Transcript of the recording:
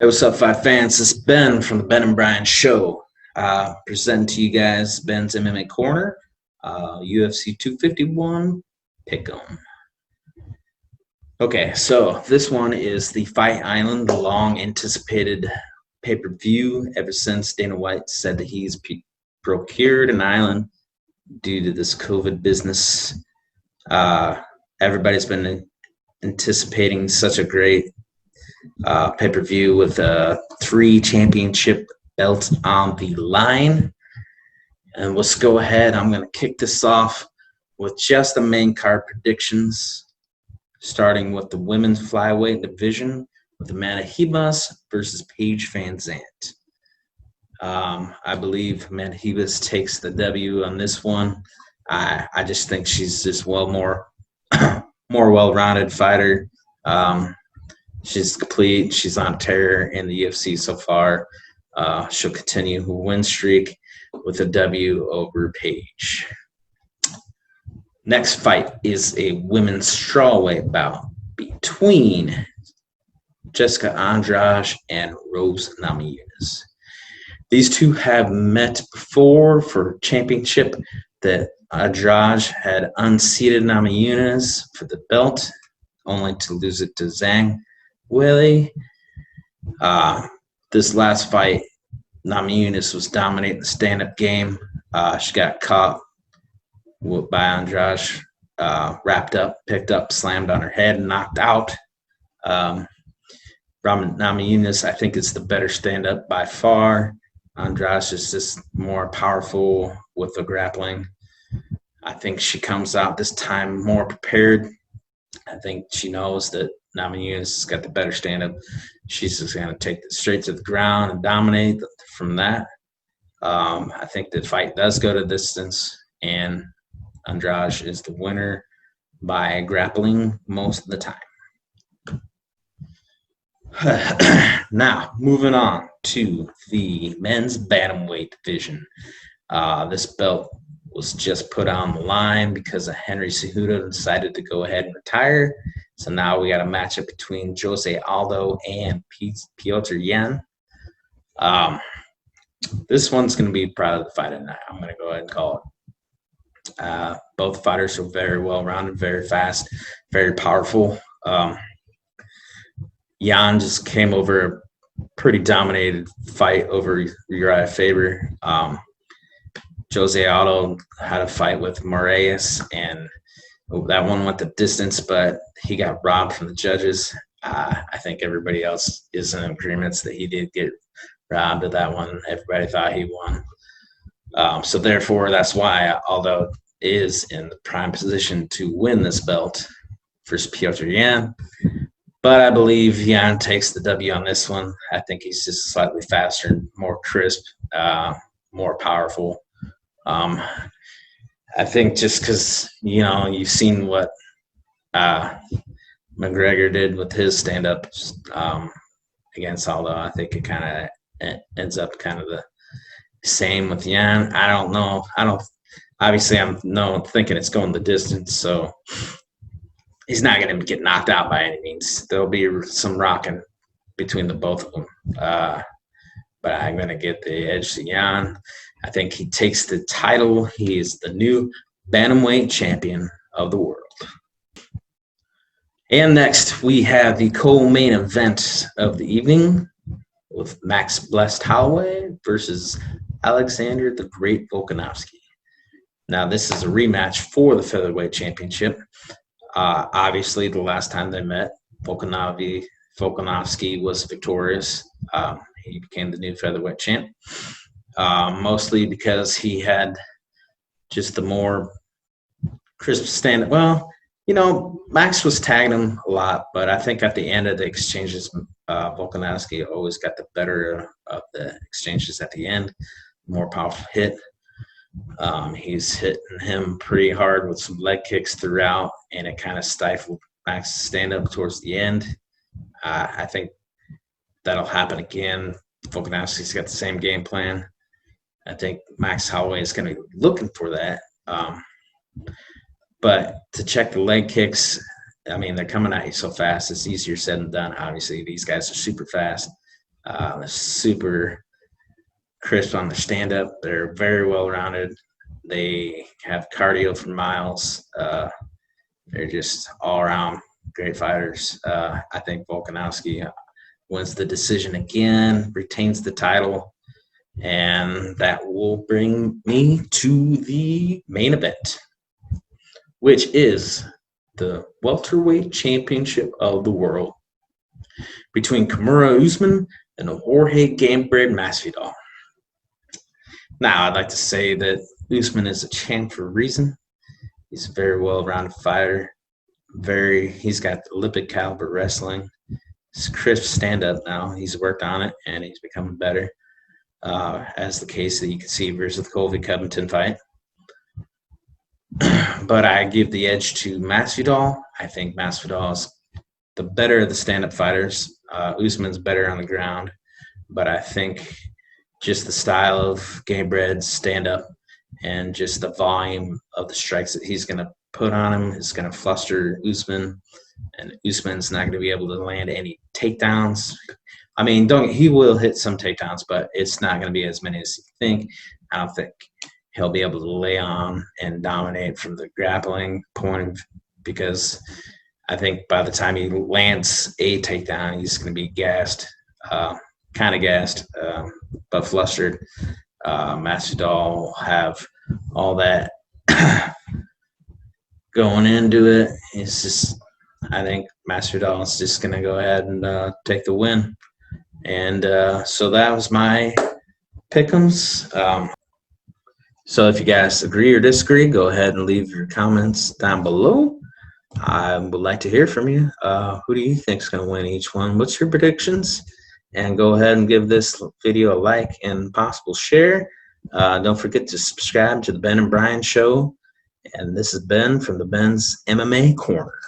Hey, what's up, fight fans? This is Ben from the Ben and Brian Show. Presenting to you guys Ben's MMA Corner, UFC 251 Pick'em. Okay, so this one is the Fight Island, the long-anticipated pay-per-view ever since Dana White said that he's procured an island due to this COVID business. Everybody's been anticipating such a great pay-per-view with 3 championship belts on the line. And let's go ahead. I'm going to kick this off with just the main card predictions, starting with the women's flyweight division with Amanda Ribas versus Paige Van Zandt. I believe Amanda Ribas takes the W on this one. I just think she's just more well-rounded fighter. She's complete. She's on tear in the UFC so far. She'll continue her win streak with a W over Paige. Next fight is a women's strawweight bout between Jessica Andrade and Rose Namajunas. These two have met before for championship. That Andrade had unseated Namajunas for the belt, only to lose it to Zhang Weili. This last fight, Namajunas was dominating the stand-up game. She got caught by Andrade, wrapped up, picked up, slammed on her head, and knocked out. Namajunas, I think, is the better stand-up by far. Andrade is just more powerful with the grappling. I think she comes out this time more prepared. I think she knows that Namajunas has got the better stand-up. She's just going to take it straight to the ground and dominate from that. I think the fight does go to distance, and Andrade is the winner by grappling most of the time. Now, moving on to the men's bantamweight division. This belt was just put on the line because of Henry Cejudo decided to go ahead and retire. So now we got a matchup between Jose Aldo and Petr Yan. This one's going to be probably the fight of the night. I'm going to go ahead and call it. Both fighters are very well-rounded, very fast, very powerful. Yan just came over a pretty dominated fight over Uriah Faber. Jose Aldo had a fight with Moraes, and that one went the distance, but he got robbed from the judges. I think everybody else is in agreement that he did get robbed of that one. Everybody thought he won. So therefore, that's why Aldo is in the prime position to win this belt versus Petr Yan. But I believe Yan takes the W on this one. I think he's just slightly faster, more crisp, more powerful. I think just because, you've seen what McGregor did with his stand-up against Aldo, I think it kind of ends up kind of the same with Yan. I don't know. Obviously, I'm thinking it's going the distance, so he's not going to get knocked out by any means. There'll be some rocking between the both of them. But I'm going to get the edge to Yan. I think he takes the title. He is the new bantamweight champion of the world. And next, we have the co-main event of the evening with Max Blessed Holloway versus Alexander the Great Volkanovski. Now, this is a rematch for the featherweight championship. Obviously, the last time they met, Volkanovski was victorious. He became the new featherweight champ, mostly because he had just the more crisp stand. Well, Max was tagging him a lot, but I think at the end of the exchanges, Volkanovski always got the better of the exchanges at the end, more powerful hit. He's hitting him pretty hard with some leg kicks throughout, and it kind of stifled Max's stand-up towards the end. I think that'll happen again. Volkanovski's got the same game plan. I think Max Holloway is going to be looking for that. But to check the leg kicks, I mean, they're coming at you so fast. It's easier said than done. Obviously, these guys are super fast. They're super crisp on their stand-up. They're very well-rounded. They have cardio for miles. They're just all-around great fighters. I think Volkanovski wins the decision again, retains the title, and that will bring me to the main event, which is the welterweight championship of the world between Kamaru Usman and Jorge Gambred Masvidal. Now, I'd like to say that Usman is a champ for a reason. He's a very well-rounded fighter. He's got Olympic caliber wrestling. It's crisp stand-up now. He's worked on it, and he's becoming better. As the case that you can see versus the Colby Covington fight. But I give the edge to Masvidal. I think Masvidal is the better of the stand-up fighters. Usman's better on the ground, but I think just the style of Gambred's stand-up and just the volume of the strikes that he's going to put on him is going to fluster Usman, and Usman's not going to be able to land any takedowns. I mean, he will hit some takedowns, but it's not going to be as many as you think. I don't think he'll be able to lay on and dominate from the grappling point, because I think by the time he lands a takedown, he's going to be gassed, kind of gassed, but flustered. Masvidal will have all that going into it. It's just, I think Masvidal is just going to go ahead and take the win. And so that was my pick'ems. So if you guys agree or disagree, go ahead and leave your comments down below. I would like to hear from you. Who do you think is going to win each one? What's your predictions? And go ahead and give this video a like and possible share. Don't forget to subscribe to the Ben and Brian Show. And this is Ben from the Ben's MMA Corner.